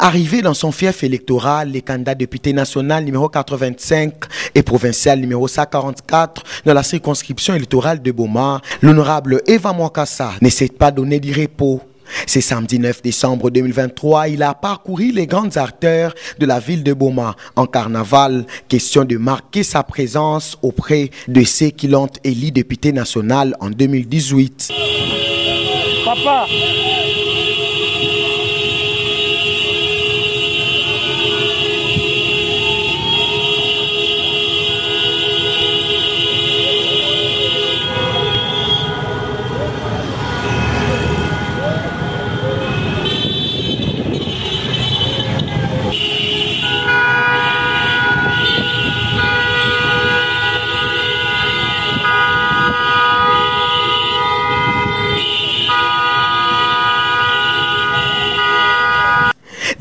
Arrivé dans son fief électoral, les candidats députés national numéro 85 et provincial numéro 144 dans la circonscription électorale de Boma, l'honorable Eva Mwakassa ne s'est pas donné du repos. Ce samedi 9 décembre 2023, il a parcouru les grandes artères de la ville de Boma en carnaval, question de marquer sa présence auprès de ceux qui l'ont élu député national en 2018. Papa.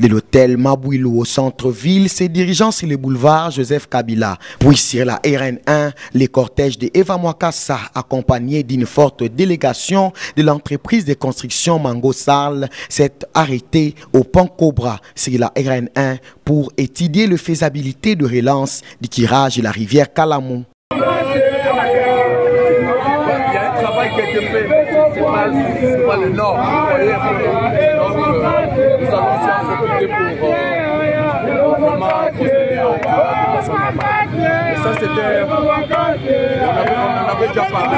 De l'hôtel Mabouilou au centre-ville, se dirigeant sur le boulevard Joseph Kabila. Puis sur la RN1, les cortèges de Eva Mwakassa, accompagnés d'une forte délégation de l'entreprise de construction Mango Sarl, s'est arrêté au pont Cobra sur la RN1 pour étudier la faisabilité de relance du tirage de la rivière Kalamou. Il y a un travail qui a été fait, c'est pas le nord. Vous voyez, donc nous allons s'y entretenir pour vraiment procéder au travail de façon normale. Et ça, c'était. On avait déjà parlé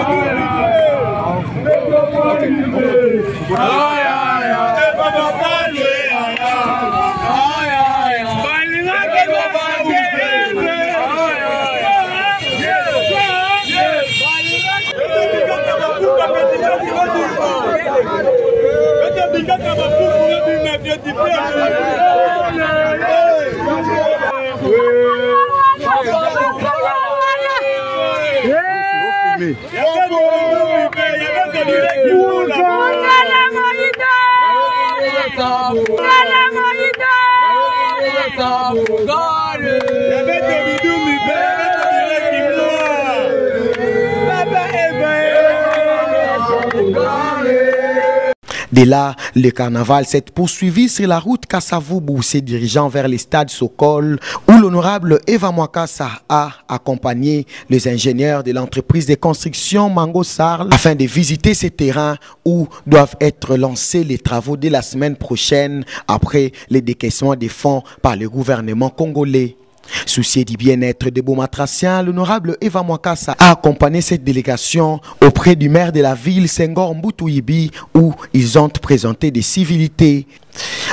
De là, le carnaval s'est poursuivi sur la route Kassavoubou, se dirigeant vers le stade Sokol, où l'honorable Eva Mwakassa a accompagné les ingénieurs de l'entreprise de construction Mango Sarl afin de visiter ces terrains où doivent être lancés les travaux dès la semaine prochaine après le décaissement des fonds par le gouvernement congolais. Soucié du bien-être des Bomatraciens, l'honorable Eva Mwakassa a accompagné cette délégation auprès du maire de la ville, Senghor Mbutouyibi, où ils ont présenté des civilités.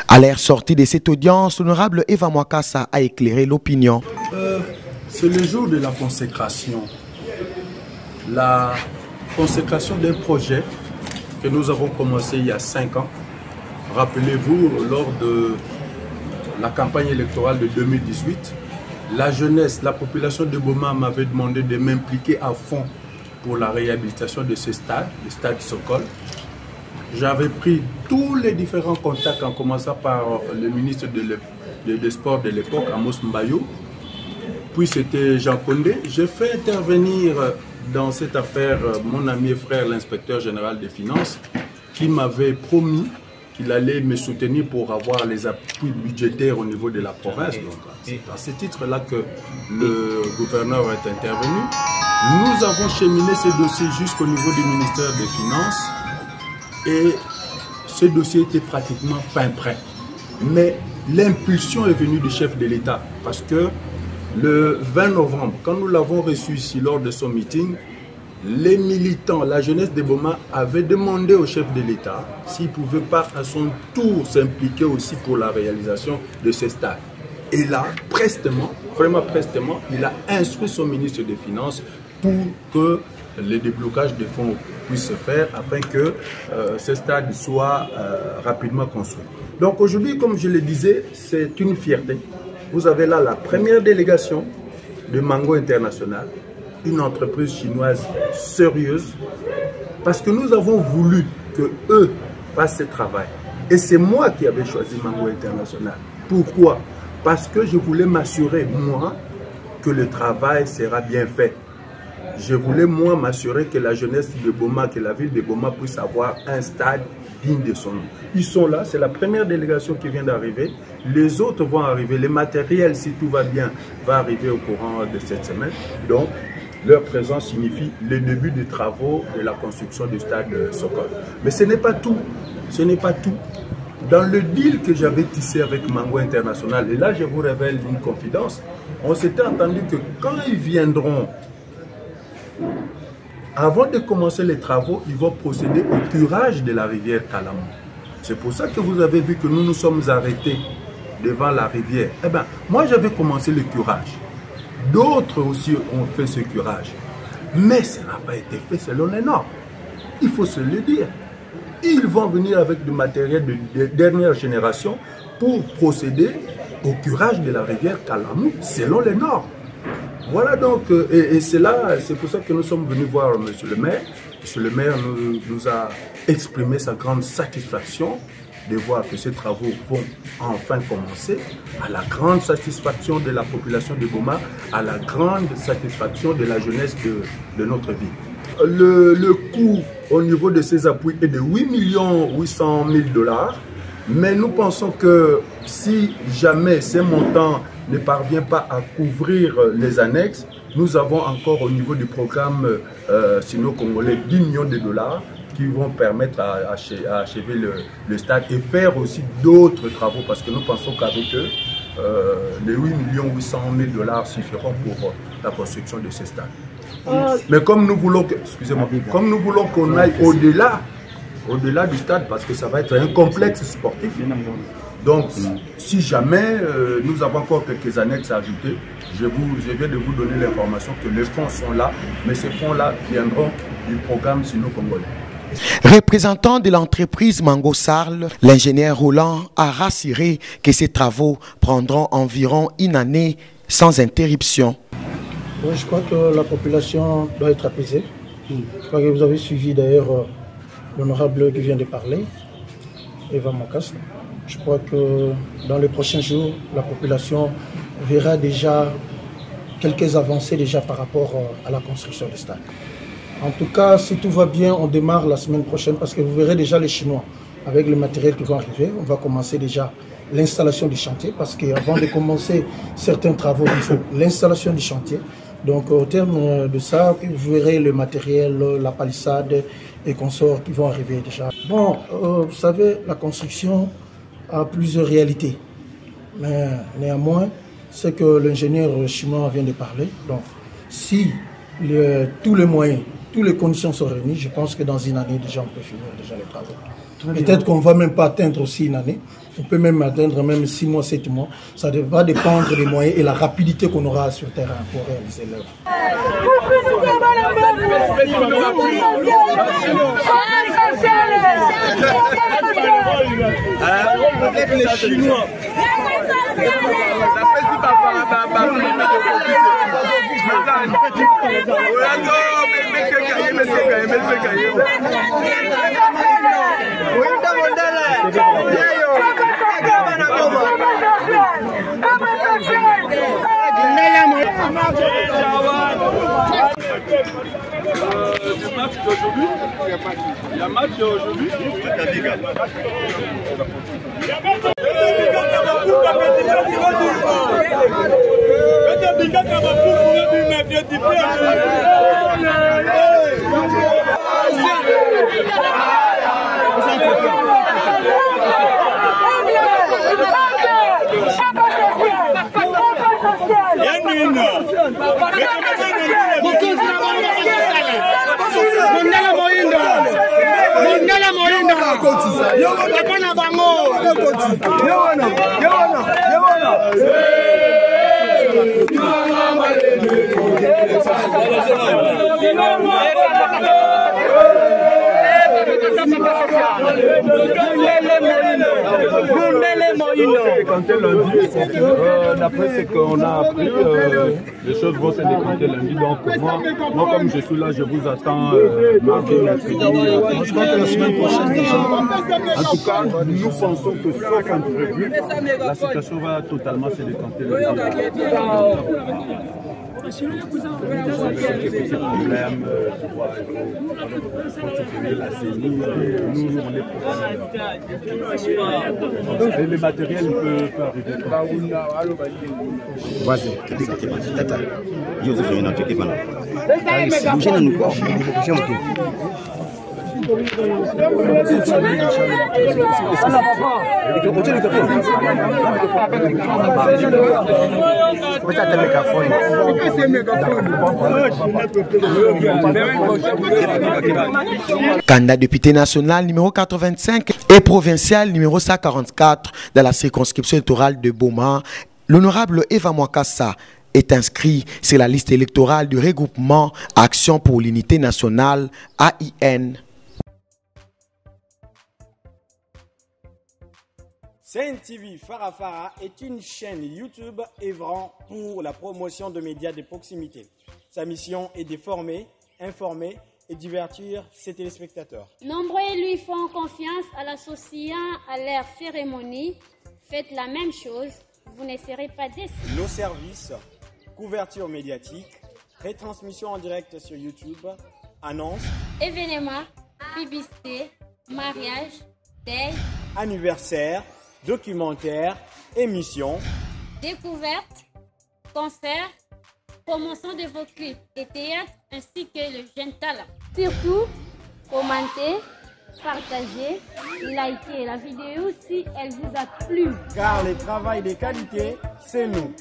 À l'air sorti de cette audience, l'honorable Eva Mwakassa a éclairé l'opinion. C'est le jour de la consécration. La consécration d'un projet que nous avons commencé il y a 5 ans. Rappelez-vous, lors de la campagne électorale de 2018, la jeunesse, la population de Boma m'avait demandé de m'impliquer à fond pour la réhabilitation de ce stade, le stade Sokol. J'avais pris tous les différents contacts en commençant par le ministre des Sports de l'époque, Amos Mbayo. Puis c'était Jean Condé. J'ai fait intervenir dans cette affaire mon ami et frère, l'inspecteur général des finances, qui m'avait promis qu'il allait me soutenir pour avoir les appuis budgétaires au niveau de la province. Donc, c'est à ce titre-là que le gouverneur est intervenu. Nous avons cheminé ce dossier jusqu'au niveau du ministère des Finances et ce dossier était pratiquement fin prêt. Mais l'impulsion est venue du chef de l'État parce que le 20 novembre, quand nous l'avons reçu ici lors de son meeting, les militants, la jeunesse de Boma avait demandé au chef de l'État s'il ne pouvait pas à son tour s'impliquer aussi pour la réalisation de ce stade. Et là, prestement, vraiment prestement, il a instruit son ministre des Finances pour que le déblocage des fonds puisse se faire afin que ce stade soit rapidement construit. Donc aujourd'hui, comme je le disais, c'est une fierté. Vous avez là la première délégation de Mango International, une entreprise chinoise sérieuse, parce que nous avons voulu que eux fassent ce travail. Et c'est moi qui avais choisi Mango International. Pourquoi? Parce que je voulais m'assurer, moi, que le travail sera bien fait. je voulais moi m'assurer que la jeunesse de Boma, que la ville de Boma puisse avoir un stade digne de son nom. Ils sont là, c'est la première délégation qui vient d'arriver. Les autres vont arriver. Les matériels, si tout va bien, va arriver au courant de cette semaine. Donc, leur présence signifie le début des travaux de la construction du stade Sokol. Mais ce n'est pas tout. Ce n'est pas tout. Dans le deal que j'avais tissé avec Mango International, et là je vous révèle une confidence, on s'était entendu que quand ils viendront, avant de commencer les travaux, ils vont procéder au curage de la rivière Kalamou. C'est pour ça que vous avez vu que nous nous sommes arrêtés devant la rivière. Eh bien, moi j'avais commencé le curage. D'autres aussi ont fait ce curage. Mais ça n'a pas été fait selon les normes. Il faut se le dire. Ils vont venir avec du matériel de dernière génération pour procéder au curage de la rivière Kalamou selon les normes. Voilà donc, et c'est pour ça que nous sommes venus voir M. le maire. M. le maire nous a exprimé sa grande satisfaction de voir que ces travaux vont enfin commencer, à la grande satisfaction de la population de Boma, à la grande satisfaction de la jeunesse de notre ville. Le coût au niveau de ces appuis est de 8 800 000 $, mais nous pensons que si jamais ces montants ne parviennent pas à couvrir les annexes, nous avons encore au niveau du programme sino-congolais 10 millions de $, qui vont permettre à achever le stade et faire aussi d'autres travaux, parce que nous pensons qu'avec eux, les 8 800 000 $ suffiront pour la construction de ce stade. Mais comme nous voulons que, excusez-moi, comme nous voulons qu'on aille au-delà du stade, parce que ça va être un complexe sportif. Donc, si jamais nous avons encore quelques annexes à ajouter, je viens de vous donner l'information que les fonds sont là, mais ces fonds-là viendront du programme sino-congolais. Représentant de l'entreprise Mango Sarl, l'ingénieur Roland a rassuré que ces travaux prendront environ une année sans interruption. Oui, je crois que la population doit être apaisée. Je crois que vous avez suivi d'ailleurs l'honorable qui vient de parler, Eva Mokas. Je crois que dans les prochains jours, la population verra déjà quelques avancées déjà par rapport à la construction du stade. En tout cas, si tout va bien, on démarre la semaine prochaine parce que vous verrez déjà les Chinois avec le matériel qui va arriver. On va commencer déjà l'installation du chantier parce qu'avant de commencer certains travaux, il faut l'installation du chantier. Donc au terme de ça, vous verrez le matériel, la palissade et consorts qui vont arriver déjà. Bon, vous savez, la construction a plusieurs réalités. Mais néanmoins, c'est que l'ingénieur chinois vient de parler. Donc si tous les moyens, toutes les conditions sont réunies, je pense que dans une année déjà on peut finir déjà les travaux. Peut-être qu'on ne va même pas atteindre aussi une année, on peut même atteindre même 6 mois, 7 mois. Ça va dépendre des moyens et la rapidité qu'on aura sur terrain pour réaliser l'œuvre. Avec les Chinois. Du match d'aujourd'hui. Il y a match aujourd'hui. D'après ce qu'on a appris, les choses vont se décanter lundi. Donc moi comme je suis là, je vous attends mardi, mercredi. Je crois que la semaine prochaine déjà. En tout cas, nous pensons que sauf imprévu, la situation va totalement se décanter lundi. problèmes, tu vois, il faut soutenir la CENI, nous on est professionnels. Et le matériel peut arriver. Vas-y. Candidat député national numéro 85 et provincial numéro 144 dans la circonscription électorale de Boma, l'honorable Eva Mwakassa est inscrit sur la liste électorale du regroupement Action pour l'unité nationale AIN. CNTV Farafara est une chaîne YouTube œuvrant pour la promotion de médias de proximité. Sa mission est de former, informer et divertir ses téléspectateurs. Nombreux lui font confiance en l'associant à leur cérémonie. Faites la même chose, vous ne serez pas déçus. Nos services, couverture médiatique, retransmission en direct sur YouTube, annonces, événements, publicité, mariage, deuil, anniversaire, documentaires, émissions, découvertes, concerts, promotion de vos clips et théâtres ainsi que le jeune talent. Surtout, commentez, partagez, likez la vidéo si elle vous a plu. Car le travail de qualité, c'est nous.